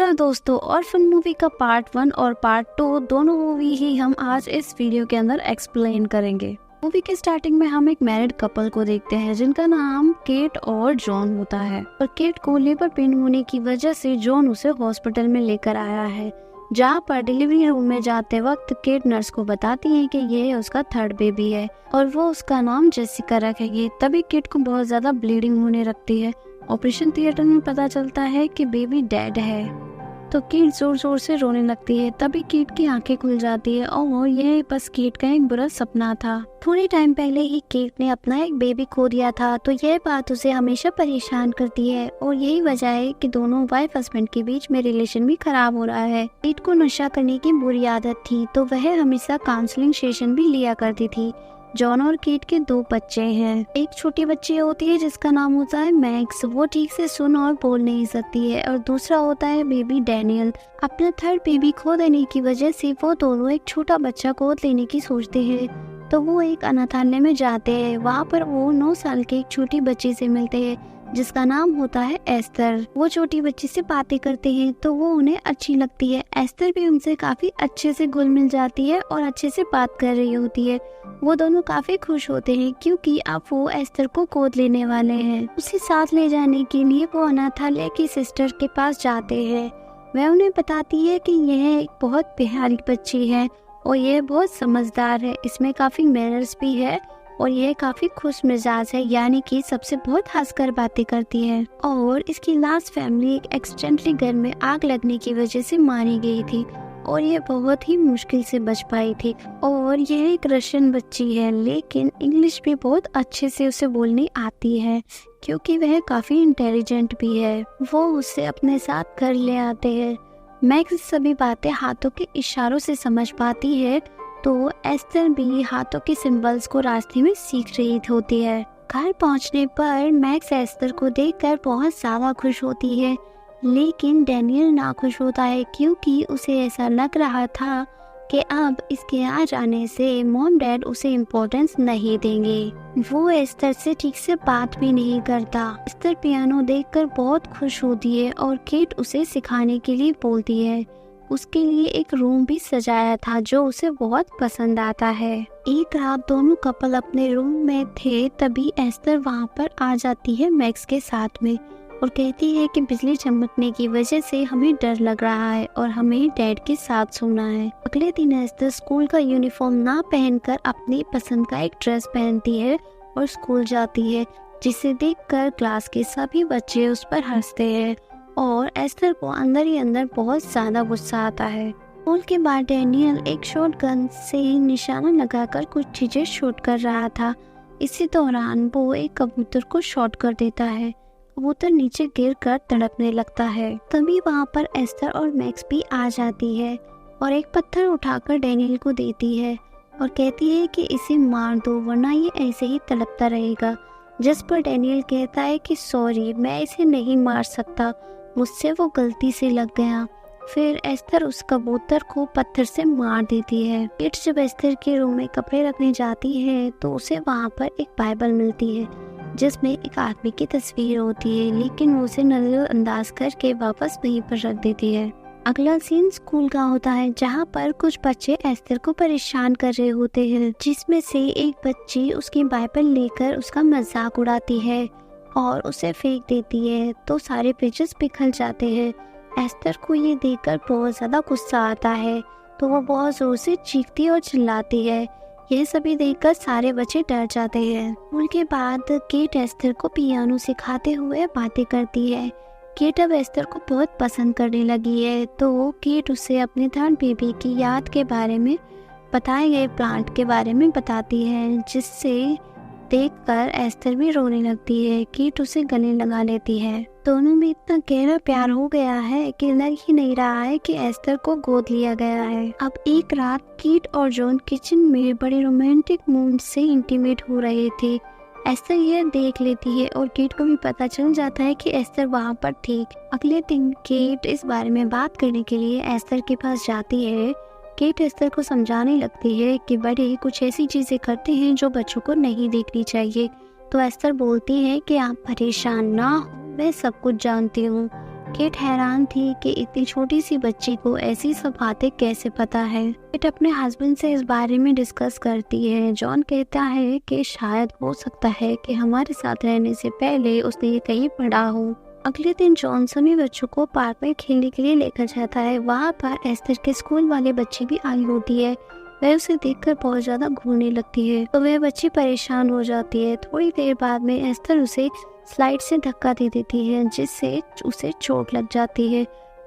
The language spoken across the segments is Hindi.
नमस्कार दोस्तों, ऑर्फन मूवी का पार्ट 1 और पार्ट 2 दोनों मूवी ही हम आज इस वीडियो के अंदर एक्सप्लेन करेंगे। मूवी के स्टार्टिंग में हम एक मैरिड कपल को देखते हैं जिनका नाम केट और जॉन होता है और केट को लेबर पेन होने की वजह से जॉन उसे हॉस्पिटल में लेकर आया है, जहाँ पर डिलीवरी रूम में जाते वक्त केट नर्स को बताती है कि ये उसका थर्ड बेबी है और वो उसका नाम जेसिका रखेगी। तभी केट को बहुत ज्यादा ब्लीडिंग होने लगती है। ऑपरेशन थिएटर में पता चलता है कि बेबी डेड है तो केट जोर जोर से रोने लगती है। तभी केट की आंखें खुल जाती है और यह बस केट का एक बुरा सपना था। थोड़े टाइम पहले ही केट ने अपना एक बेबी खो दिया था तो यह बात उसे हमेशा परेशान करती है और यही वजह है कि दोनों वाइफ हस्बैंड के बीच में रिलेशन भी खराब हो रहा है। केट को नशा करने की बुरी आदत थी तो वह हमेशा काउंसलिंग सेशन भी लिया करती थी। जॉन और केट के 2 बच्चे हैं। एक छोटी बच्ची होती है जिसका नाम होता है मैक्स, वो ठीक से सुन और बोल नहीं सकती है, और दूसरा होता है बेबी डैनियल। अपना थर्ड बेबी खो देने की वजह से वो दोनों एक छोटा बच्चा गोद लेने की सोचते हैं तो वो एक अनाथालय में जाते हैं। वहाँ पर वो 9 साल के एक छोटी बच्ची से मिलते हैं जिसका नाम होता है एस्तर। वो छोटी बच्ची से बातें करते हैं तो वो उन्हें अच्छी लगती है। एस्तर भी उनसे काफी अच्छे से घुल मिल जाती है और अच्छे से बात कर रही होती है। वो दोनों काफी खुश होते हैं क्योंकि अब वो एस्तर को गोद लेने वाले हैं। उसे साथ ले जाने के लिए वो अनाथालय की सिस्टर के पास जाते हैं। वह उन्हें बताती है कि यह एक बहुत प्यारी बच्ची है और यह बहुत समझदार है, इसमें काफी मैनर्स भी है और यह काफी खुश मिजाज है, यानी कि सबसे बहुत हंसकर बातें करती है। और इसकी लास्ट फैमिली एक एक्सीडेंटली घर में आग लगने की वजह से मारी गई थी और यह बहुत ही मुश्किल से बच पाई थी। और यह एक रशियन बच्ची है लेकिन इंग्लिश भी बहुत अच्छे से उसे बोलनी आती है क्योंकि वह काफी इंटेलिजेंट भी है। वो उसे अपने साथ घर ले आते हैं। मैक्स सभी बातें हाथों के इशारों से समझ पाती है तो एस्तर भी हाथों के सिंबल्स को रास्ते में सीख रही होती है। घर पहुंचने पर मैक्स एस्तर को देखकर बहुत ज्यादा खुश होती है लेकिन डैनियल नाखुश होता है क्योंकि उसे ऐसा लग रहा था कि अब इसके आ जाने से मॉम डैड उसे इम्पोर्टेंस नहीं देंगे। वो एस्तर से ठीक से बात भी नहीं करता। एस्तर पियानो देखकर बहुत खुश होती है और केट उसे सिखाने के लिए बोलती है। उसके लिए एक रूम भी सजाया था जो उसे बहुत पसंद आता है। एक रात दोनों कपल अपने रूम में थे तभी एस्तर वहाँ पर आ जाती है मैक्स के साथ में और कहती है कि बिजली चमकने की वजह से हमें डर लग रहा है और हमें डैड के साथ सोना है। अगले दिन एस्तर स्कूल का यूनिफॉर्म ना पहनकर अपनी पसंद का एक ड्रेस पहनती है और स्कूल जाती है, जिसे देखकर क्लास के सभी बच्चे उस पर हंसते हैं और एस्तर को अंदर ही अंदर बहुत ज्यादा गुस्सा आता है। स्कूल के बाद डैनियल एक शॉटगन से निशाना लगाकर कुछ चीजें शूट कर रहा था। इसी दौरान वो एक कबूतर को शॉट कर देता है। कबूतर नीचे गिरकर तड़पने लगता है। तभी वहाँ पर एस्तर और मैक्स भी आ जाती है और एक पत्थर उठाकर डैनियल को देती है और कहती है कि इसे मार दो वरना ये ऐसे ही तड़पता रहेगा। जिस पर डैनियल कहता है कि सॉरी, मैं इसे नहीं मार सकता, मुझसे वो गलती से लग गया। फिर एस्तर उस कबूतर को पत्थर से मार देती है। केट जब एस्तर के रूम में कपड़े रखने जाती है तो उसे वहाँ पर एक बाइबल मिलती है जिसमें एक आदमी की तस्वीर होती है, लेकिन वो उसे नजरअंदाज करके वापस वहीं पर रख देती है। अगला सीन स्कूल का होता है जहाँ पर कुछ बच्चे एस्तर को परेशान कर रहे होते हैं, जिसमें से एक बच्ची उसकी बाइबल लेकर उसका मजाक उड़ाती है और उसे फेंक देती है तो सारे पेजेस बिखर जाते हैं। एस्तर को ये देखकर बहुत ज्यादा गुस्सा आता है तो वो बहुत जोर से चीखती और चिल्लाती है। यह सभी देखकर सारे बच्चे डर जाते हैं। उनके बाद केट एस्तर को पियानो सिखाते हुए बातें करती है। केट अब एस्तर को बहुत पसंद करने लगी है तो केट उसे अपने थर्ड बेबी की याद के बारे में बताए गए प्लांट के बारे में बताती है, जिससे देखकर एस्तर भी रोने लगती है। केट उसे गले लगा लेती है। दोनों में इतना गहरा प्यार हो गया है कि लग ही नहीं रहा है कि एस्तर को गोद लिया गया है। अब एक रात केट और जॉन किचन में बड़े रोमांटिक मूड से इंटीमेट हो रहे थे। एस्तर यह देख लेती है और केट को भी पता चल जाता है कि एस्तर वहाँ पर थी। अगले दिन केट इस बारे में बात करने के लिए एस्तर के पास जाती है। केट एस्तर को समझाने लगती है कि बड़े कुछ ऐसी चीजें करते हैं जो बच्चों को नहीं देखनी चाहिए। तो एस्तर बोलती है कि आप परेशान ना हो, मैं सब कुछ जानती हूँ। केट हैरान थी कि इतनी छोटी सी बच्ची को ऐसी सब बातें कैसे पता है। केट अपने हस्बैंड से इस बारे में डिस्कस करती है। जॉन कहता है कि शायद हो सकता है कि हमारे साथ रहने से पहले उसने ये कहीं पढ़ा हो। अगले दिन जॉन सभी बच्चों को पार्क में खेलने के लिए लेकर जाता है। वहाँ पर एस्थर के स्कूल वाले बच्ची भी आई होती है। वह उसे देखकर बहुत ज्यादा घूरने लगती है तो वह बच्ची परेशान हो जाती है। थोड़ी देर बाद में एस्थर उसे स्लाइड से धक्का दे देती है जिससे उसे चोट लग जाती है।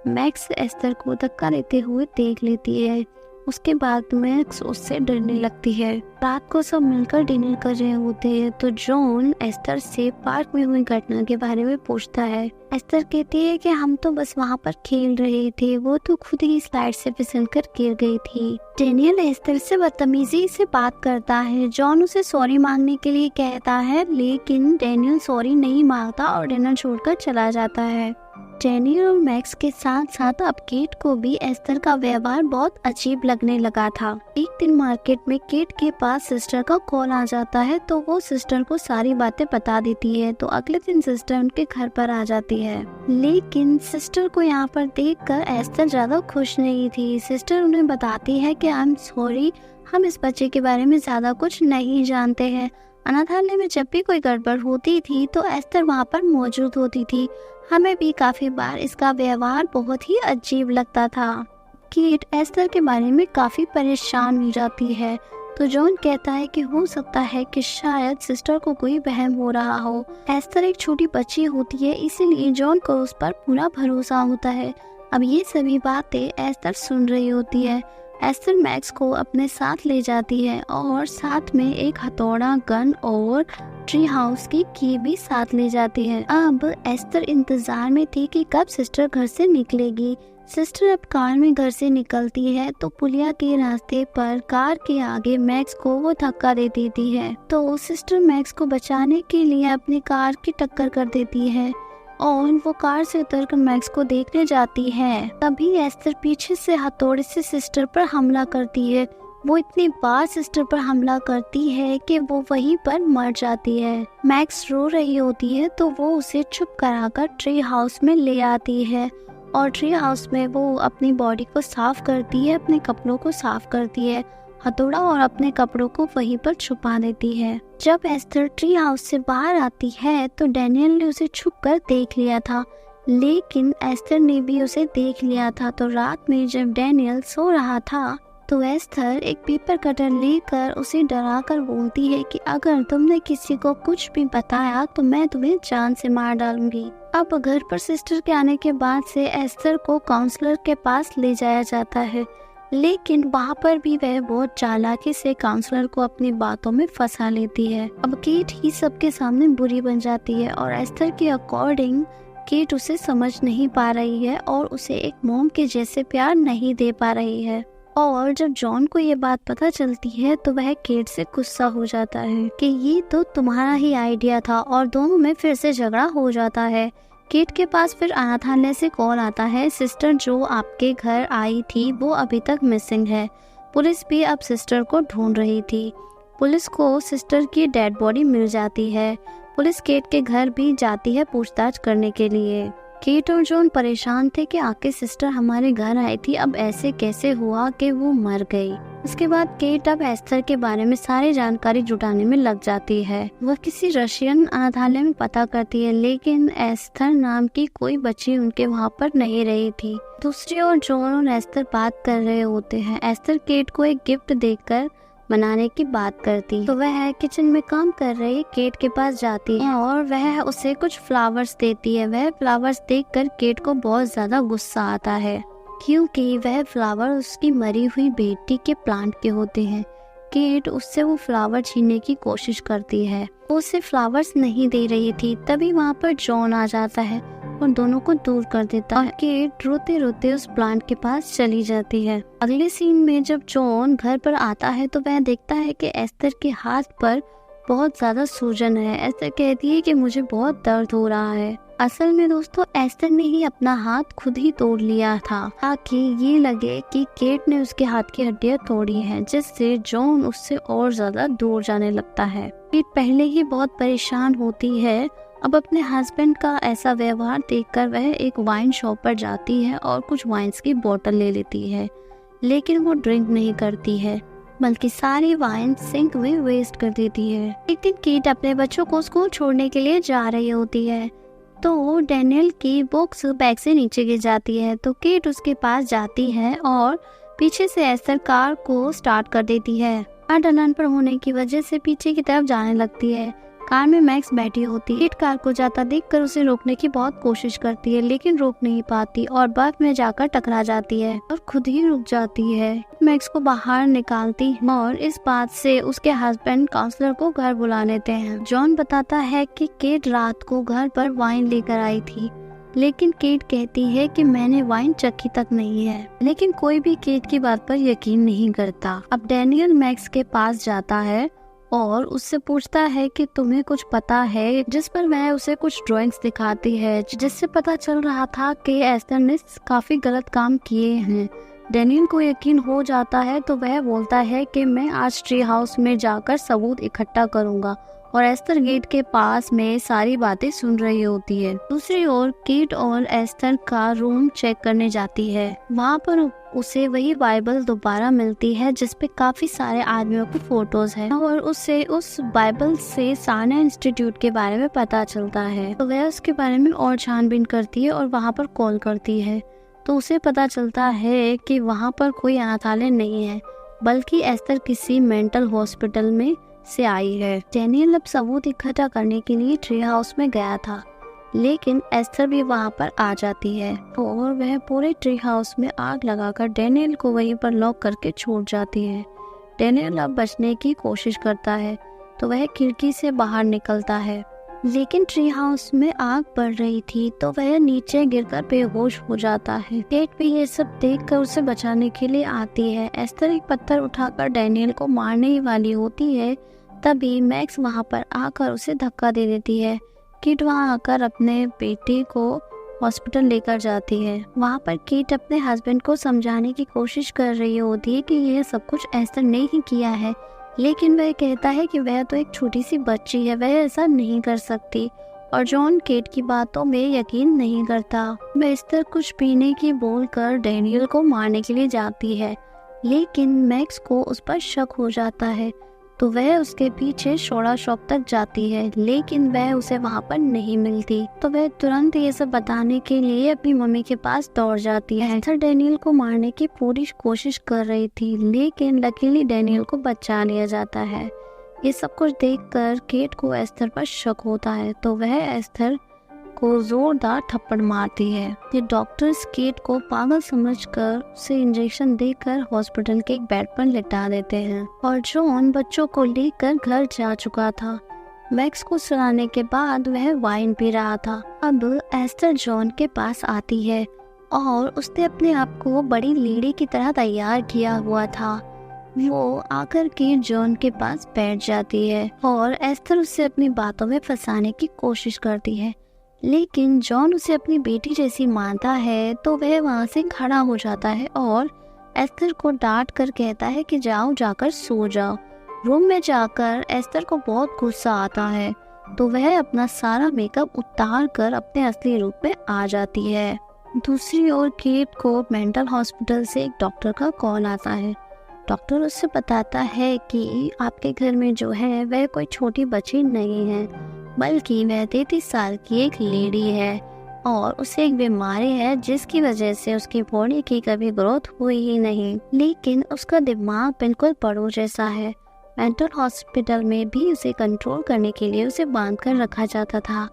मैक्स एस्थर को धक्का देते हुए देख लेती है। उसके बाद मैक्स उससे डरने लगती है। रात को सब मिलकर डिनर कर रहे होते हैं तो जॉन एस्थर से पार्क में हुई घटना के बारे में पूछता है। एस्थर कहती है कि हम तो बस वहाँ पर खेल रहे थे, वो तो खुद ही स्लाइड से फिसलकर गिर गई थी। डेनियल एस्थर से बदतमीजी से बात करता है। जॉन उसे सॉरी मांगने के लिए कहता है लेकिन डेनियल सॉरी नहीं मांगता और डिनर छोड़कर चला जाता है। डेनियल और मैक्स के साथ साथ अब केट को भी एस्थर का व्यवहार बहुत अजीब लगने लगा था। एक दिन मार्केट में केट के पास सिस्टर का कॉल आ जाता है तो वो सिस्टर को सारी बातें बता देती है। तो अगले दिन सिस्टर उनके घर पर आ जाती है लेकिन सिस्टर को यहाँ पर देखकर एस्थर ज्यादा खुश नहीं थी। सिस्टर उन्हें बताती है कि आई एम सॉरी, हम इस बच्चे के बारे में ज्यादा कुछ नहीं जानते हैं। अनाथालय में जब भी कोई गड़बड़ होती थी तो एस्थर वहाँ पर मौजूद होती थी। हमें भी काफी बार इसका व्यवहार बहुत ही अजीब लगता था। केट एस्थर के बारे में काफी परेशान हो जाती है तो जॉन कहता है कि हो सकता है कि शायद सिस्टर को कोई वहम हो रहा हो। एस्थर एक छोटी बच्ची होती है इसीलिए जॉन को उस पर पूरा भरोसा होता है। अब ये सभी बातें एस्थर सुन रही होती है। एस्थर मैक्स को अपने साथ ले जाती है और साथ में एक हथौड़ा, गन और ट्री हाउस की की भी साथ ले जाती है। अब एस्थर इंतजार में थी कि कब सिस्टर घर से निकलेगी। सिस्टर अब कार में घर से निकलती है तो पुलिया के रास्ते पर कार के आगे मैक्स को वो धक्का दे देती है तो सिस्टर मैक्स को बचाने के लिए अपनी कार की टक्कर कर देती है और वो कार से उतरकर मैक्स को देखने जाती है। तभी एस्थर पीछे से हथौड़े से सिस्टर पर हमला करती है। वो इतनी बार सिस्टर पर हमला करती है कि वो वहीं पर मर जाती है। मैक्स रो रही होती है तो वो उसे चुप कराकर ट्री हाउस में ले आती है और ट्री हाउस में वो अपनी बॉडी को साफ करती है, अपने कपड़ों को साफ करती है, हथौड़ा और अपने कपड़ों को वहीं पर छुपा देती है। जब एस्थर ट्री हाउस से बाहर आती है तो डेनियल ने उसे छुपकर देख लिया था लेकिन एस्थर ने भी उसे देख लिया था। तो रात में जब डेनियल सो रहा था तो एस्थर एक पेपर कटर लेकर उसे डराकर बोलती है कि अगर तुमने किसी को कुछ भी बताया तो मैं तुम्हें जान से मार डालूंगी। अब घर पर सिस्टर के आने के बाद से एस्थर को काउंसलर के पास ले जाया जाता है लेकिन वहाँ पर भी वह बहुत चालाकी से काउंसलर को अपनी बातों में फंसा लेती है। अब केट ही सबके सामने बुरी बन जाती है और एस्थर के अकॉर्डिंग केट उसे समझ नहीं पा रही है और उसे एक मॉम के जैसे प्यार नहीं दे पा रही है। और जब जॉन को ये बात पता चलती है तो वह केट से गुस्सा हो जाता है कि ये तो तुम्हारा ही आइडिया था और दोनों में फिर से झगड़ा हो जाता है। केट के पास फिर अनाथालय से कॉल आता है, सिस्टर जो आपके घर आई थी वो अभी तक मिसिंग है। पुलिस भी अब सिस्टर को ढूंढ रही थी। पुलिस को सिस्टर की डेड बॉडी मिल जाती है। पुलिस केट के घर भी जाती है पूछताछ करने के लिए। केट और जॉन परेशान थे कि आखिर सिस्टर हमारे घर आई थी, अब ऐसे कैसे हुआ कि वो मर गई। उसके बाद केट अब एस्थर के बारे में सारी जानकारी जुटाने में लग जाती है। वह किसी रशियन अनाथालय में पता करती है लेकिन एस्थर नाम की कोई बच्ची उनके वहाँ पर नहीं रही थी। दूसरी ओर जॉन और एस्थर बात कर रहे होते हैं। एस्थर केट को एक गिफ्ट देकर मनाने की बात करती तो वह किचन में काम कर रही केट के पास जाती है और वह उसे कुछ फ्लावर्स देती है। वह फ्लावर्स देखकर केट को बहुत ज्यादा गुस्सा आता है क्योंकि वह फ्लावर उसकी मरी हुई बेटी के प्लांट के होते हैं। केट उससे वो फ्लावर छीनने की कोशिश करती है, वो उसे फ्लावर्स नहीं दे रही थी। तभी वहाँ पर जॉन आ जाता है और दोनों को दूर कर देता है। केट रोते रोते उस प्लांट के पास चली जाती है। अगले सीन में जब जॉन घर पर आता है तो वह देखता है कि एस्थर के हाथ पर बहुत ज्यादा सूजन है। एस्थर कहती है कि मुझे बहुत दर्द हो रहा है। असल में दोस्तों एस्थर ने ही अपना हाथ खुद ही तोड़ लिया था ताकि ये लगे कि केट ने उसके हाथ की हड्डियां तोड़ी हैं, जिससे जॉन उससे और ज्यादा दूर जाने लगता है। केट पहले ही बहुत परेशान होती है अब अपने हस्बैंड का ऐसा व्यवहार देखकर वह एक वाइन शॉप पर जाती है और कुछ वाइन्स की बोतल ले लेती है, लेकिन वो ड्रिंक नहीं करती है बल्कि सारी वाइन सिंक में वेस्ट कर देती है। एक दिन केट अपने बच्चों को स्कूल छोड़ने के लिए जा रही होती है तो डैनियल की बुक्स बैग से नीचे गिर जाती है, तो केट उसके पास जाती है और पीछे से एस्थर कार को स्टार्ट कर देती है। कार ढलान पर होने की वजह से पीछे की तरफ जाने लगती है। कार में मैक्स बैठी होती है। केट कार को जाता देखकर उसे रोकने की बहुत कोशिश करती है, लेकिन रोक नहीं पाती और बर्फ में जाकर टकरा जाती है और खुद ही रुक जाती है। मैक्स को बाहर निकालती है और इस बात से उसके हस्बैंड काउंसलर को घर बुला लेते हैं। जॉन बताता है कि केट रात को घर पर वाइन लेकर आई थी, लेकिन केट कहती है कि मैंने वाइन चखी तक नहीं है, लेकिन कोई भी केट की बात पर यकीन नहीं करता। अब डैनियल मैक्स के पास जाता है और उससे पूछता है कि तुम्हें कुछ पता है, जिस पर वह उसे कुछ ड्राइंग्स दिखाती है जिससे पता चल रहा था कि एस्थर ने काफी गलत काम किए हैं। डैनियल को यकीन हो जाता है तो वह बोलता है कि मैं आज ट्री हाउस में जाकर सबूत इकट्ठा करूंगा और एस्थर गेट के पास में सारी बातें सुन रही होती है। दूसरी ओर केट और एस्थर का रूम चेक करने जाती है। वहाँ पर उसे वही बाइबल दोबारा मिलती है जिसपे काफी सारे आदमियों की फोटोज है और उसे उस बाइबल से साना इंस्टीट्यूट के बारे में पता चलता है। तो वह उसके बारे में और छानबीन करती है और वहाँ पर कॉल करती है, तो उसे पता चलता है कि वहाँ पर कोई अनाथालय नहीं है बल्कि एस्थर किसी मेंटल हॉस्पिटल में से आई है। डैनियल अब सबूत इकट्ठा करने के लिए ट्री हाउस में गया था, लेकिन एस्थर भी वहां पर आ जाती है और वह पूरे ट्री हाउस में आग लगाकर डैनियल को वहीं पर लॉक करके छोड़ जाती है। डैनियल अब बचने की कोशिश करता है तो वह खिड़की से बाहर निकलता है, लेकिन ट्री हाउस में आग बढ़ रही थी तो वह नीचे गिरकर बेहोश हो जाता है। केट भी ये सब देखकर उसे बचाने के लिए आती है। एस्थर एक पत्थर उठाकर डैनियल को मारने ही वाली होती है, तभी मैक्स वहां पर आकर उसे धक्का दे देती है। किट वहां आकर अपने बेटे को हॉस्पिटल लेकर जाती है। वहां पर किट अपने हस्बैंड को समझाने की कोशिश कर रही होती है कि यह सब कुछ एस्थर ने ही किया है, लेकिन वह कहता है कि वह तो एक छोटी सी बच्ची है, वह ऐसा नहीं कर सकती। और जॉन केट की बातों में यकीन नहीं करता। वह एस्थर कुछ पीने की बोलकर डैनियल को मारने के लिए जाती है, लेकिन मैक्स को उस पर शक हो जाता है तो वह उसके पीछे सोडा शॉप तक जाती है, लेकिन वह उसे वहां पर नहीं मिलती। तो वह तुरंत ये सब बताने के लिए अपनी मम्मी के पास दौड़ जाती है। एस्थर डैनियल को मारने की पूरी कोशिश कर रही थी, लेकिन लकीली डैनियल को बचा लिया जाता है। ये सब कुछ देखकर केट को एस्थर पर शक होता है तो वह एस्थर को जोरदार थप्पड़ मारती है। ये डॉक्टर्स केट को पागल समझकर उसे इंजेक्शन देकर हॉस्पिटल के एक बेड पर लिटा देते हैं और जॉन बच्चों को लेकर घर जा चुका था। मैक्स को सुलाने के बाद वह वाइन पी रहा था। अब एस्थर जॉन के पास आती है और उसने अपने आप को बड़ी लेडी की तरह तैयार किया हुआ था। वो आकर के जॉन के पास बैठ जाती है और एस्थर उसे अपनी बातों में फंसाने की कोशिश करती है, लेकिन जॉन उसे अपनी बेटी जैसी मानता है तो वह वहां से खड़ा हो जाता है और एस्थर को डांट कर कहता है कि जाओ जाकर सो जाओ। रूम में जाकर एस्थर को बहुत गुस्सा आता है तो वह अपना सारा मेकअप उतार कर अपने असली रूप में आ जाती है। दूसरी ओर केट को मेंटल हॉस्पिटल से एक डॉक्टर का कॉल आता है। डॉक्टर उससे बताता है कि आपके घर में जो है वह कोई छोटी बच्ची नहीं है, बल्कि वह 33 साल की एक लेडी है और उसे एक बीमारी है जिसकी वजह से उसकी बॉडी की कभी ग्रोथ हुई ही नहीं, लेकिन उसका दिमाग बिल्कुल पड़ो जैसा है। मेंटल हॉस्पिटल में भी उसे कंट्रोल करने के लिए उसे बांध कर रखा जाता था।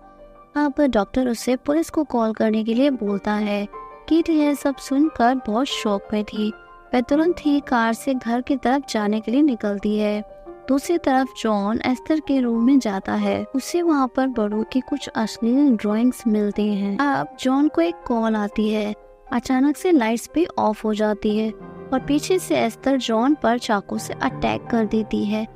अब डॉक्टर उसे पुलिस को कॉल करने के लिए बोलता है। किट यह सब सुनकर बहुत शौक में थी। वह तुरंत ही कार से घर की तरफ जाने के लिए निकलती है। दूसरी तरफ जॉन एस्थर के रूम में जाता है। उसे वहाँ पर बड़ों की कुछ अश्लील ड्राइंग्स मिलती हैं। अब जॉन को एक कॉल आती है। अचानक से लाइट्स भी ऑफ हो जाती है और पीछे से एस्थर जॉन पर चाकू से अटैक कर देती है।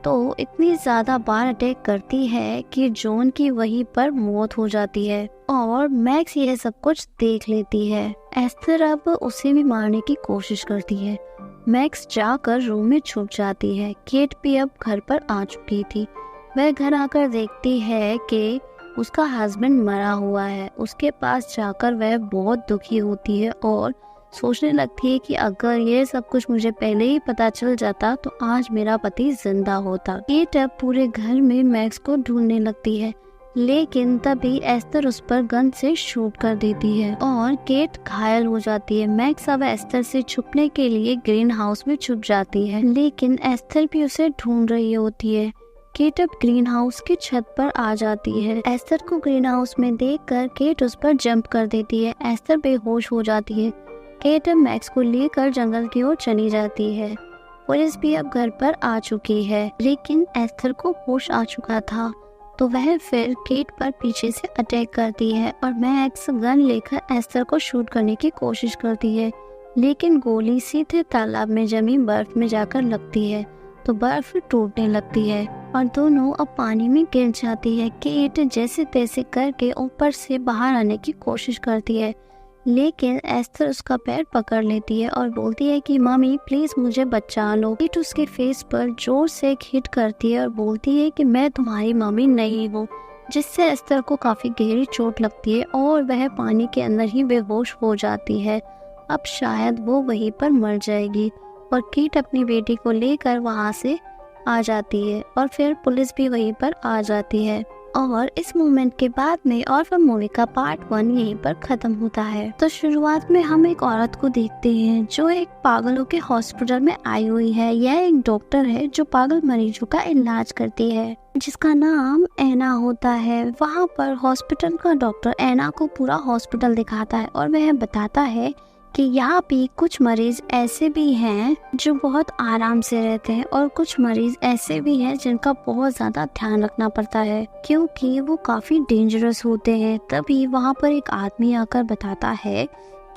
तो इतनी ज्यादा बार अटैक करती है कि जॉन की वहीं पर मौत हो जाती है और मैक्स यह सब कुछ देख लेती है। एस्थर अब उसे भी मारने की कोशिश करती है। मैक्स जाकर रूम में छुप जाती है। केट भी अब घर पर आ चुकी थी। वह घर आकर देखती है कि उसका हस्बैंड मरा हुआ है। उसके पास जाकर वह बहुत दुखी होती है और सोचने लगती है कि अगर ये सब कुछ मुझे पहले ही पता चल जाता तो आज मेरा पति जिंदा होता। केट अब पूरे घर में मैक्स को ढूंढने लगती है, लेकिन तभी एस्थर उस पर गन से शूट कर देती है और केट घायल हो जाती है। मैक्स अब एस्थर से छुपने के लिए ग्रीन हाउस में छुप जाती है, लेकिन एस्थर भी उसे ढूंढ रही होती है। केट अब ग्रीन हाउस की छत पर आ जाती है। एस्थर को ग्रीन हाउस में देखकर केट उस पर जंप कर देती है। एस्थर बेहोश हो जाती है। केट अब मैक्स को लेकर जंगल की ओर चली जाती है। पुलिस भी अब घर पर आ चुकी है, लेकिन एस्थर को होश आ चुका था, तो वह फिर केट पर पीछे से अटैक करती है और मैक्स गन लेकर एस्थर को शूट करने की कोशिश करती है, लेकिन गोली सीधे तालाब में जमी बर्फ में जाकर लगती है तो बर्फ टूटने लगती है और दोनों अब पानी में गिर जाती है। केट जैसे तैसे करके ऊपर से बाहर आने की कोशिश करती है, लेकिन एस्थर उसका पैर पकड़ लेती है और बोलती है कि मम्मी प्लीज मुझे बचा लो। केट उसके फेस पर जोर से एक हिट करती है और बोलती है कि मैं तुम्हारी मम्मी नहीं हूँ, जिससे एस्थर को काफी गहरी चोट लगती है और वह पानी के अंदर ही बेहोश हो जाती है। अब शायद वो वहीं पर मर जाएगी और केट अपनी बेटी को लेकर वहाँ से आ जाती है और फिर पुलिस भी वहीं पर आ जाती है। और इस मोमेंट के बाद में और मूवी का पार्ट 1 यहीं पर खत्म होता है। तो शुरुआत में हम एक औरत को देखते हैं जो एक पागलों के हॉस्पिटल में आई हुई है। यह एक डॉक्टर है जो पागल मरीजों का इलाज करती है, जिसका नाम एना होता है। वहाँ पर हॉस्पिटल का डॉक्टर एना को पूरा हॉस्पिटल दिखाता है और वह बताता है कि यहाँ भी कुछ मरीज ऐसे भी हैं जो बहुत आराम से रहते हैं और कुछ मरीज ऐसे भी हैं जिनका बहुत ज्यादा ध्यान रखना पड़ता है क्योंकि वो काफी डेंजरस होते हैं। तभी वहाँ पर एक आदमी आकर बताता है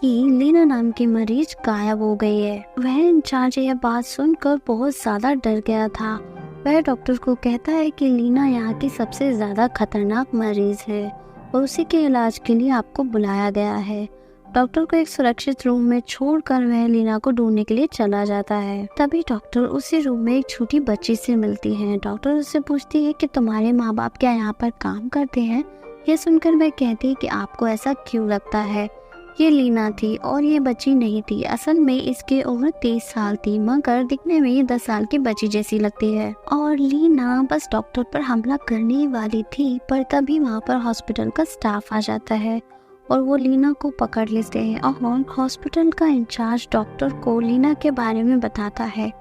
कि लीना नाम की मरीज गायब हो गई है। वह इंचार्ज यह बात सुनकर बहुत ज्यादा डर गया था। वह डॉक्टर को कहता है कि लीना यहाँ की सबसे ज्यादा खतरनाक मरीज है और उसी के इलाज के लिए आपको बुलाया गया है। डॉक्टर को एक सुरक्षित रूम में छोड़कर वह लीना को ढूंढने के लिए चला जाता है। तभी डॉक्टर उसी रूम में एक छोटी बच्ची से मिलती है। डॉक्टर उससे पूछती है कि तुम्हारे माँ बाप क्या यहाँ पर काम करते हैं। यह सुनकर वह कहती है कि आपको ऐसा क्यों लगता है। ये लीना थी और ये बच्ची नहीं थी। असल में इसकी उम्र 23 साल थी, मगर दिखने में ये 10 साल की बच्ची जैसी लगती है। और लीना बस डॉक्टर पर हमला करने वाली थी, पर तभी वहाँ पर हॉस्पिटल का स्टाफ आ जाता है और वो लीना को पकड़ लेते हैं। और हॉस्पिटल का इंचार्ज डॉक्टर को लीना के बारे में बताता है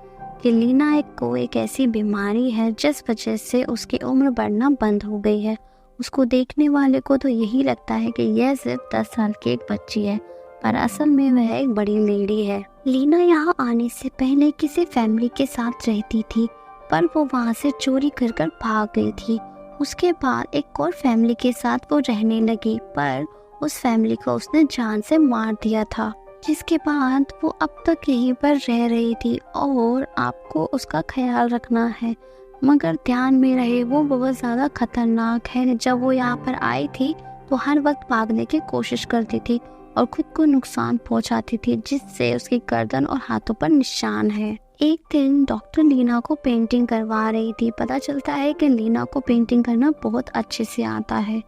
कि लीना को एक ऐसी बीमारी है जिस वजह से उसकी उम्र बढ़ना बंद हो गई है। उसको देखने वाले को तो यही लगता है कि यह सिर्फ 10 साल की एक बच्ची है, पर असल में वह एक बड़ी लेडी है। लीना यहाँ आने से पहले किसी फैमिली के साथ रहती थी, पर वो वहाँ से चोरी कर भाग गई थी। उसके बाद एक और फैमिली के साथ वो रहने लगी, पर उस फैमिली को उसने जान से मार दिया था, जिसके बाद वो अब तक यहीं पर रह रही थी और आपको उसका ख्याल रखना है, मगर ध्यान में रहे वो बहुत ज़्यादा खतरनाक है। जब वो यहाँ पर आई थी तो हर वक्त भागने की कोशिश करती थी और खुद को नुकसान पहुँचाती थी, जिससे उसकी गर्दन और हाथों पर निशान है। एक दिन डॉक्टर लीना को पेंटिंग करवा रही थी। पता चलता है कि लीना को पेंटिंग करना बहुत अच्छे से आता है,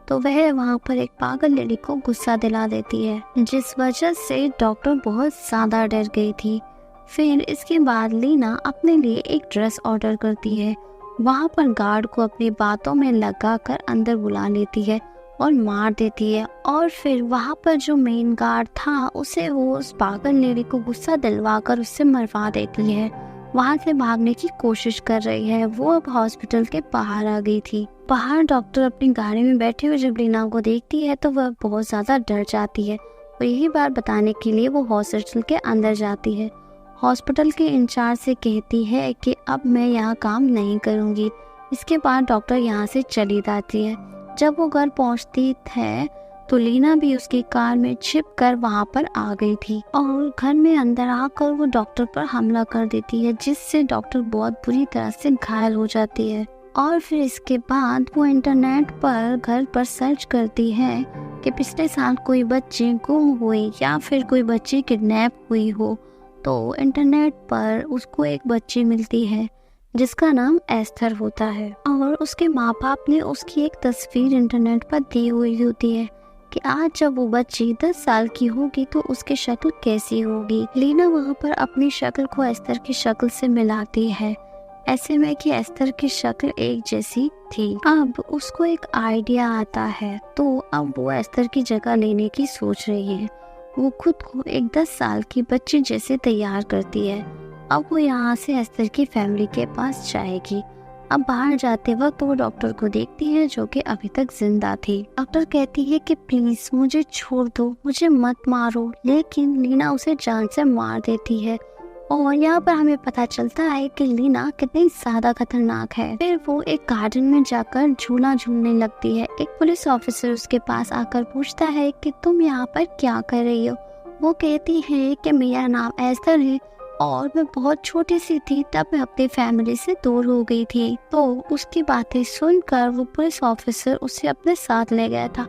तो वह वहाँ पर एक पागल लेडी को गुस्सा दिला देती है, जिस वजह से डॉक्टर बहुत ज्यादा डर गई थी। फिर इसके बाद लीना अपने लिए एक ड्रेस ऑर्डर करती है। वहाँ पर गार्ड को अपनी बातों में लगाकर अंदर बुला लेती है और मार देती है। और फिर वहाँ पर जो मेन गार्ड था उसे वो उस पागल लेडी को गुस्सा दिलवाकर उससे मरवा देती है। वहाँ से भागने की कोशिश कर रही है। वो अब हॉस्पिटल के बाहर आ गई थी। बाहर डॉक्टर अपनी गाड़ी में बैठे हुए जब लीना को देखती है तो वह बहुत ज्यादा डर जाती है और यही बात बताने के लिए वो हॉस्पिटल के अंदर जाती है। हॉस्पिटल के इंचार्ज से कहती है कि अब मैं यहाँ काम नहीं करूँगी। इसके बाद डॉक्टर यहाँ से चली जाती है। जब वो घर पहुँचती है तो लीना भी उसकी कार में छिप कर वहाँ पर आ गई थी और घर में अंदर आकर वो डॉक्टर पर हमला कर देती है, जिससे डॉक्टर बहुत बुरी तरह से घायल हो जाती है। और फिर इसके बाद वो इंटरनेट पर घर पर सर्च करती है कि पिछले साल कोई बच्ची गुम हुई या फिर कोई बच्ची किडनैप हुई हो। तो इंटरनेट पर उसको एक बच्ची मिलती है जिसका नाम एस्थर होता है और उसके माँ बाप ने उसकी एक तस्वीर इंटरनेट पर दी हुई होती है कि आज जब वो बच्ची 10 साल की होगी तो उसकी शक्ल कैसी होगी। लीना वहाँ पर अपनी शक्ल को एस्थर की शक्ल से मिलाती है, ऐसे में कि एस्थर की शक्ल एक जैसी थी। अब उसको एक आइडिया आता है तो अब वो एस्थर की जगह लेने की सोच रही है। वो खुद को एक 10 साल की बच्ची जैसे तैयार करती है। अब वो यहाँ से एस्थर की फैमिली के पास जाएगी। अब बाहर जाते वक्त वो डॉक्टर को देखती है जो कि अभी तक जिंदा थी। डॉक्टर कहती है कि प्लीज मुझे छोड़ दो, मुझे मत मारो, लेकिन लीना उसे जान से मार देती है। और यहाँ पर हमें पता चलता है कि लीना कितनी ज्यादा खतरनाक है। फिर वो एक गार्डन में जाकर झूला झूलने लगती है। एक पुलिस ऑफिसर उसके पास आकर पूछता है कि तुम यहाँ पर क्या कर रही हो। वो कहती है कि मेरा नाम एस्थर है और मैं बहुत छोटी सी थी तब मैं अपनी फैमिली से दूर हो गई थी। तो उसकी बातें सुनकर वो पुलिस ऑफिसर उसे अपने साथ ले गया था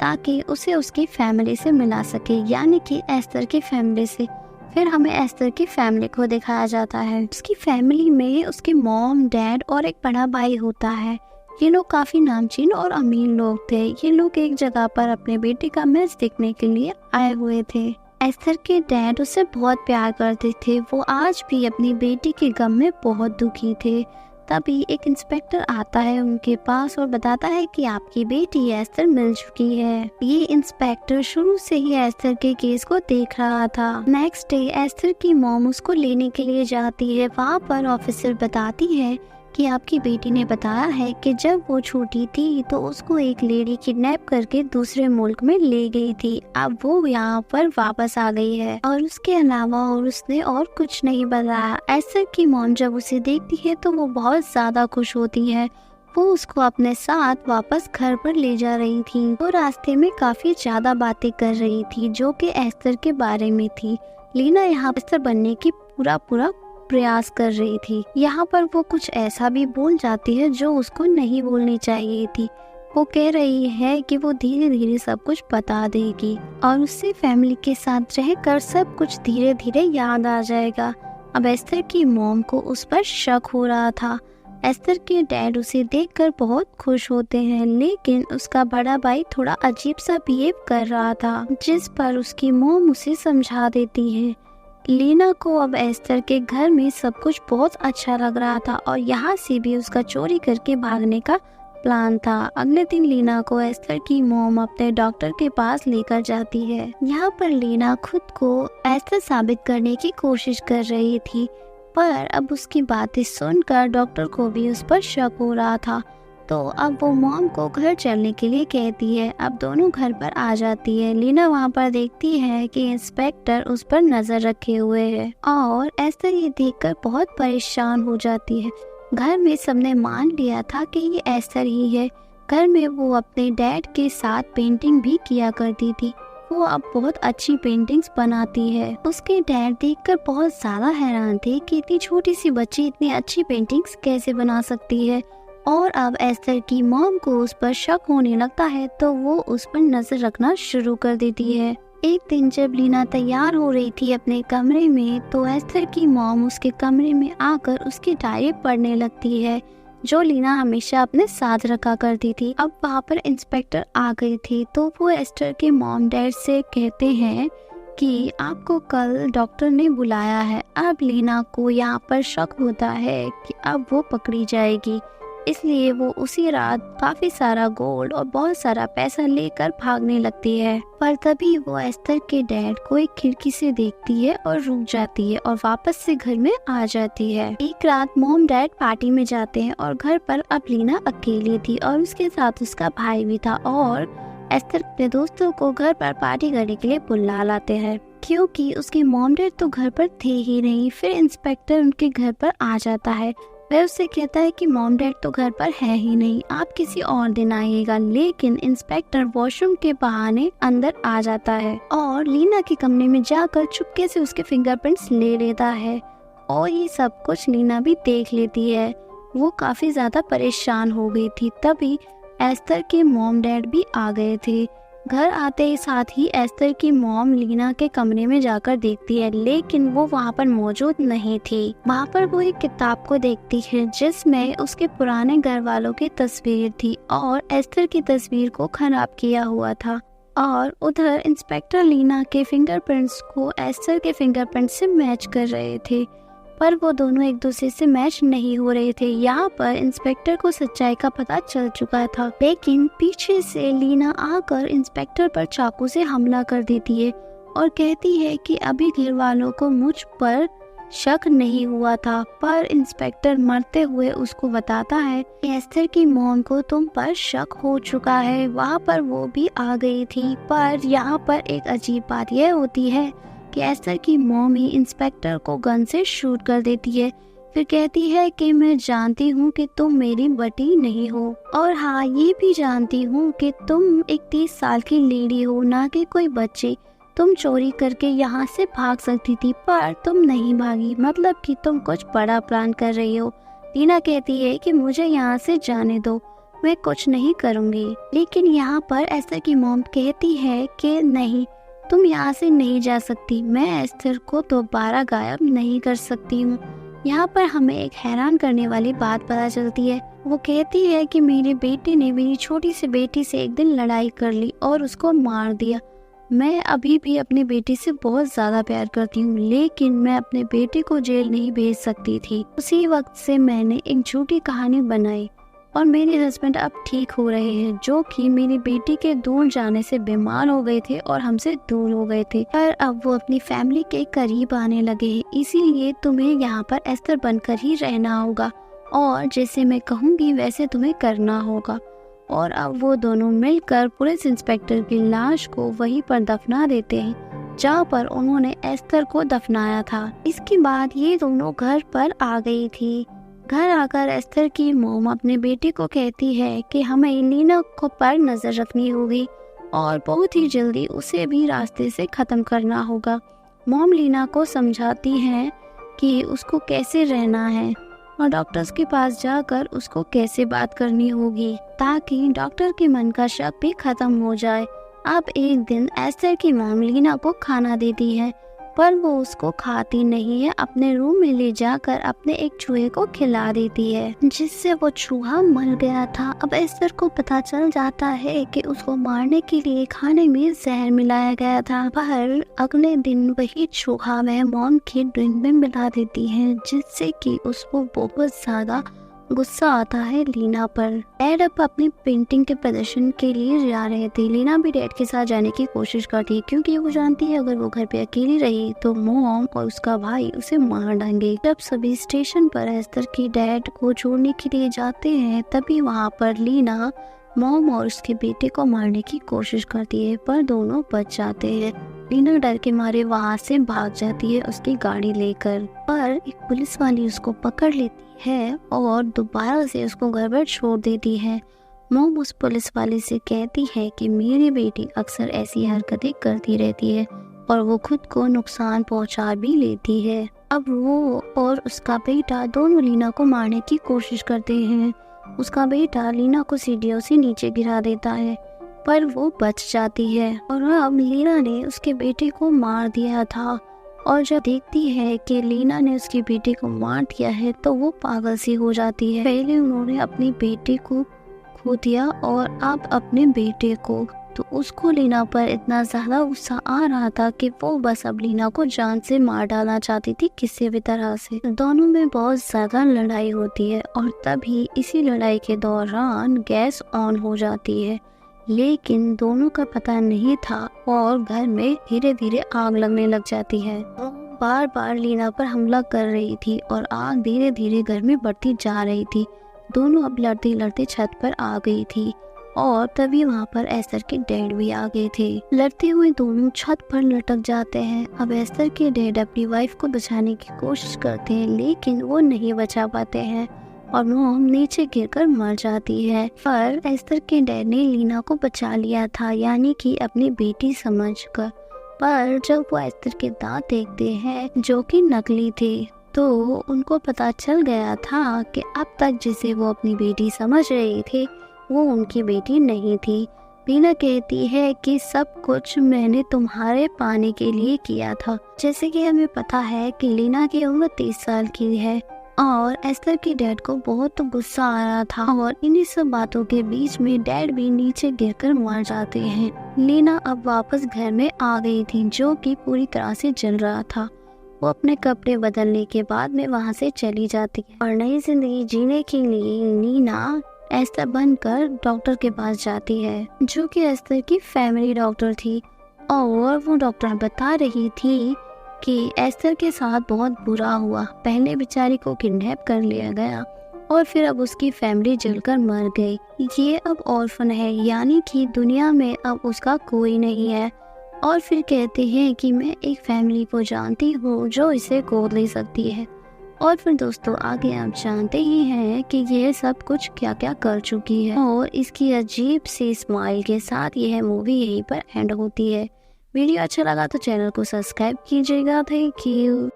ताकि उसे उसकी फैमिली से मिला सके, यानी कि एस्थर की फैमिली से। फिर हमें एस्थर की फैमिली को दिखाया जाता है। उसकी फैमिली में उसके मॉम, डैड और एक बड़ा भाई होता है। ये लोग काफी नामचीन और अमीर लोग थे। ये लोग एक जगह पर अपने बेटे का मैच देखने के लिए आए हुए थे। एस्थर के डैड उसे बहुत प्यार करते थे। वो आज भी अपनी बेटी के गम में बहुत दुखी थे। तभी एक इंस्पेक्टर आता है उनके पास और बताता है कि आपकी बेटी एस्थर मिल चुकी है। ये इंस्पेक्टर शुरू से ही एस्थर के केस को देख रहा था। नेक्स्ट डे एस्थर की मॉम उसको लेने के लिए जाती है। वहाँ पर ऑफिसर बताती है कि आपकी बेटी ने बताया है कि जब वो छोटी थी तो उसको एक लेडी किडनैप करके दूसरे मुल्क में ले गई थी। अब वो यहाँ पर वापस आ गई है और उसके अलावा और उसने और कुछ नहीं बताया। एस्थर की मॉम जब उसे देखती है तो वो बहुत ज्यादा खुश होती है। वो उसको अपने साथ वापस घर पर ले जा रही थी। वो रास्ते में काफी ज्यादा बातें कर रही थी जो कि एस्थर के बारे में थी। लीना यहाँ एस्थर बनने की पूरा प्रयास कर रही थी। यहाँ पर वो कुछ ऐसा भी बोल जाती है जो उसको नहीं बोलनी चाहिए थी। वो कह रही है कि वो धीरे धीरे सब कुछ बता देगी और उससे फैमिली के साथ रहकर सब कुछ धीरे धीरे याद आ जाएगा। अब एस्थर की मॉम को उस पर शक हो रहा था। एस्थर के डैड उसे देखकर बहुत खुश होते हैं, लेकिन उसका बड़ा भाई थोड़ा अजीब सा बिहेव कर रहा था, जिस पर उसकी मॉम उसे समझा देती है। लीना को अब एस्थर के घर में सब कुछ बहुत अच्छा लग रहा था और यहाँ से भी उसका चोरी करके भागने का प्लान था। अगले दिन लीना को एस्थर की मॉम अपने डॉक्टर के पास लेकर जाती है। यहाँ पर लीना खुद को एस्थर साबित करने की कोशिश कर रही थी, पर अब उसकी बातें सुनकर डॉक्टर को भी उस पर शक हो रहा था। तो अब वो मॉम को घर चलने के लिए कहती है। अब दोनों घर पर आ जाती है। लीना वहाँ पर देखती है कि इंस्पेक्टर उस पर नजर रखे हुए है और एस्थर ये देखकर बहुत परेशान हो जाती है। घर में सबने मान लिया था कि ये एस्थर ही है। घर में वो अपने डैड के साथ पेंटिंग भी किया करती थी। वो अब बहुत अच्छी पेंटिंग्स बनाती है। उसके डैड देखकर बहुत ज्यादा हैरान थे कि इतनी छोटी सी बच्ची इतनी अच्छी पेंटिंग्स कैसे बना सकती है। और अब एस्थर की मॉम को उस पर शक होने लगता है तो वो उस पर नजर रखना शुरू कर देती है। एक दिन जब लीना तैयार हो रही थी अपने कमरे में तो एस्थर की मॉम उसके कमरे में आकर उसकी डायरी पढ़ने लगती है जो लीना हमेशा अपने साथ रखा करती थी। अब वहाँ पर इंस्पेक्टर आ गए थे तो वो एस्थर के मॉम डैड से कहते हैं कि आपको कल डॉक्टर ने बुलाया है। अब लीना को यहाँ पर शक होता है कि अब वो पकड़ी जाएगी, इसलिए वो उसी रात काफी सारा गोल्ड और बहुत सारा पैसा लेकर भागने लगती है। पर तभी वो एस्थर के डैड को एक खिड़की से देखती है और रुक जाती है और वापस से घर में आ जाती है। एक रात मॉम डैड पार्टी में जाते हैं और घर पर अब लीना अकेली थी और उसके साथ उसका भाई भी था और एस्थर अपने दोस्तों को घर पर पार्टी करने के लिए बुला लाते हैं क्योंकि उसके मॉम डैड तो घर पर थे ही नहीं। फिर इंस्पेक्टर उनके घर पर आ जाता है। वह उससे कहता है कि मॉम डैड तो घर पर है ही नहीं, आप किसी और दिन आइएगा। लेकिन इंस्पेक्टर वॉशरूम के बहाने अंदर आ जाता है और लीना के कमरे में जाकर चुपके से उसके फिंगरप्रिंट्स ले लेता है और ये सब कुछ लीना भी देख लेती है। वो काफी ज्यादा परेशान हो गई थी। तभी एस्थर के मॉम डैड भी आ गए थे। घर आते ही साथ ही एस्थर की मॉम लीना के कमरे में जाकर देखती है, लेकिन वो वहाँ पर मौजूद नहीं थी। वहाँ पर वो एक किताब को देखती है जिसमें उसके पुराने घर वालों की तस्वीर थी और एस्थर की तस्वीर को खराब किया हुआ था। और उधर इंस्पेक्टर लीना के फिंगरप्रिंट्स को एस्थर के फिंगरप्रिंट से मैच कर रहे थे, पर वो दोनों एक दूसरे से मैच नहीं हो रहे थे। यहाँ पर इंस्पेक्टर को सच्चाई का पता चल चुका था, लेकिन पीछे से लीना आकर इंस्पेक्टर पर चाकू से हमला कर देती है और कहती है कि अभी घर वालों को मुझ पर शक नहीं हुआ था। पर इंस्पेक्टर मरते हुए उसको बताता है कि एस्थर की मॉम को तुम पर शक हो चुका है। वहाँ पर वो भी आ गई थी, पर यहाँ पर एक अजीब बात यह होती है कि एस्थर की मॉम ही इंस्पेक्टर को गन से शूट कर देती है। फिर कहती है कि मैं जानती हूँ कि तुम मेरी बेटी नहीं हो, और हाँ ये भी जानती हूँ कि तुम एक 30 साल की लेडी हो, ना कि कोई बच्चे। तुम चोरी करके यहाँ से भाग सकती थी, पर तुम नहीं भागी, मतलब कि तुम कुछ बड़ा प्लान कर रही हो। लीना कहती है कि मुझे यहाँ से जाने दो, मैं कुछ नहीं करूँगी। लेकिन यहाँ पर एस्थर की मॉम कहती है कि नहीं, तुम यहाँ से नहीं जा सकती, मैं एस्थर को दोबारा गायब नहीं कर सकती हूँ। यहाँ पर हमें एक हैरान करने वाली बात पता चलती है। वो कहती है कि मेरे बेटे ने मेरी छोटी सी बेटी से एक दिन लड़ाई कर ली और उसको मार दिया। मैं अभी भी अपने बेटे से बहुत ज्यादा प्यार करती हूँ, लेकिन मैं अपने बेटे को जेल नहीं भेज सकती थी। उसी वक्त से मैंने एक झूठी कहानी बनाई और मेरे हस्बैंड अब ठीक हो रहे हैं, जो कि मेरी बेटी के दूर जाने से बीमार हो गए थे और हमसे दूर हो गए थे, पर अब वो अपनी फैमिली के करीब आने लगे हैं। इसीलिए तुम्हें यहाँ पर एस्थर बनकर ही रहना होगा और जैसे मैं कहूँगी वैसे तुम्हें करना होगा। और अब वो दोनों मिलकर पुलिस इंस्पेक्टर की लाश को वहीं पर दफना देते हैं जहाँ पर उन्होंने एस्थर को दफनाया था। इसके बाद ये दोनों घर पर आ गई थी। घर आकर एस्थर की मॉम अपने बेटे को कहती है कि हमें लीना को पर नजर रखनी होगी और बहुत ही जल्दी उसे भी रास्ते से खत्म करना होगा। मॉम लीना को समझाती है कि उसको कैसे रहना है और डॉक्टर्स के पास जाकर उसको कैसे बात करनी होगी ताकि डॉक्टर के मन का शक भी खत्म हो जाए। अब एक दिन एस्थर की मॉम लीना को खाना देती है, पर वो उसको खाती नहीं है, अपने रूम में ले जाकर अपने एक चूहे को खिला देती है, जिससे वो चूहा मर गया था। अब एस्थर को पता चल जाता है कि उसको मारने के लिए खाने में जहर मिलाया गया था, पर अगले दिन वही चूहा वह मॉम की ड्रिंक में मिला देती है, जिससे कि उसको बहुत ज्यादा गुस्सा आता है लीना पर। डैड अब अपनी पेंटिंग के प्रदर्शन के लिए जा रहे थे। लीना भी डैड के साथ जाने की कोशिश करती है क्योंकि वो जानती है अगर वो घर पे अकेली रही तो मॉम और उसका भाई उसे मार डालेंगे। जब सभी स्टेशन पर एस्थर की डैड को छोड़ने के लिए जाते हैं, तभी वहाँ पर लीना मॉम और उसके बेटे को मारने की कोशिश करती है, पर दोनों बच जाते हैं। लीना डर के मारे वहाँ से भाग जाती है उसकी गाड़ी लेकर, पर एक पुलिस वाली उसको पकड़ लेती है और दोबारा से उसको घर पर छोड़ देती है। मॉम उस पुलिस वाले से कहती है कि मेरी बेटी अक्सर ऐसी हरकतें करती रहती है और वो खुद को नुकसान पहुंचा भी लेती है। अब वो और उसका बेटा दोनों लीना को मारने की कोशिश करते हैं। उसका बेटा लीना को सीढ़ियों से नीचे गिरा देता है, पर वो बच जाती है और अब लीना ने उसके बेटे को मार दिया था। और जब देखती है कि लीना ने उसके बेटे को मार दिया है तो वो पागल सी हो जाती है। पहले उन्होंने अपने बेटे को खो दिया और अब अपने बेटे को, तो उसको लीना पर इतना ज्यादा गुस्सा आ रहा था कि वो बस अब लीना को जान से मार डालना चाहती थी किसी भी तरह से। दोनों में बहुत ज्यादा लड़ाई होती है और तभी इसी लड़ाई के दौरान गैस ऑन हो जाती है, लेकिन दोनों का पता नहीं था और घर में धीरे धीरे आग लगने लग जाती है। बार बार लीना पर हमला कर रही थी और आग धीरे धीरे घर में बढ़ती जा रही थी। दोनों अब लड़ते लड़ते छत पर आ गई थी और तभी वहाँ पर एस्थर के डैड भी आ गए थे। लड़ते हुए दोनों छत पर लटक जाते हैं। अब एस्थर के डैड अपनी वाइफ को बचाने की कोशिश करते हैं, लेकिन वो नहीं बचा पाते हैं और मॉम नीचे गिरकर मर जाती है। पर एस्थर के डैड ने लीना को बचा लिया था, यानी कि अपनी बेटी समझकर। पर जब वो एस्थर के दांत देखते हैं जो कि नकली थे, तो उनको पता चल गया था कि अब तक जिसे वो अपनी बेटी समझ रहे थे वो उनकी बेटी नहीं थी। लीना कहती है कि सब कुछ मैंने तुम्हारे पाने के लिए किया था। जैसे कि हमें पता है कि लीना की उम्र 30 साल की है और एस्थर के डैड को बहुत गुस्सा आ रहा था और इन्हीं सब बातों के बीच में डैड भी नीचे गिरकर मर जाते हैं। लीना अब वापस घर में आ गई थी जो कि पूरी तरह से जल रहा था। वो अपने कपड़े बदलने के बाद में वहाँ से चली जाती है और नई जिंदगी जीने के लिए लीना एस्थर बनकर डॉक्टर के पास जाती है जो कि एस्थर की फैमिली डॉक्टर थी और वो डॉक्टर बता रही थी कि एस्थर के साथ बहुत बुरा हुआ। पहले बेचारी को किडनैप कर लिया गया और फिर अब उसकी फैमिली जलकर मर गई। ये अब ऑर्फन है, यानी कि दुनिया में अब उसका कोई नहीं है। और फिर कहते हैं कि मैं एक फैमिली को जानती हूँ जो इसे गोद ले सकती है। और फिर दोस्तों आगे आप जानते ही हैं कि ये सब कुछ क्या क्या कर चुकी है और इसकी अजीब सी स्माइल के साथ यह मूवी यहीं पर एंड होती है। वीडियो अच्छा लगा तो चैनल को सब्सक्राइब कीजिएगा। Thank you.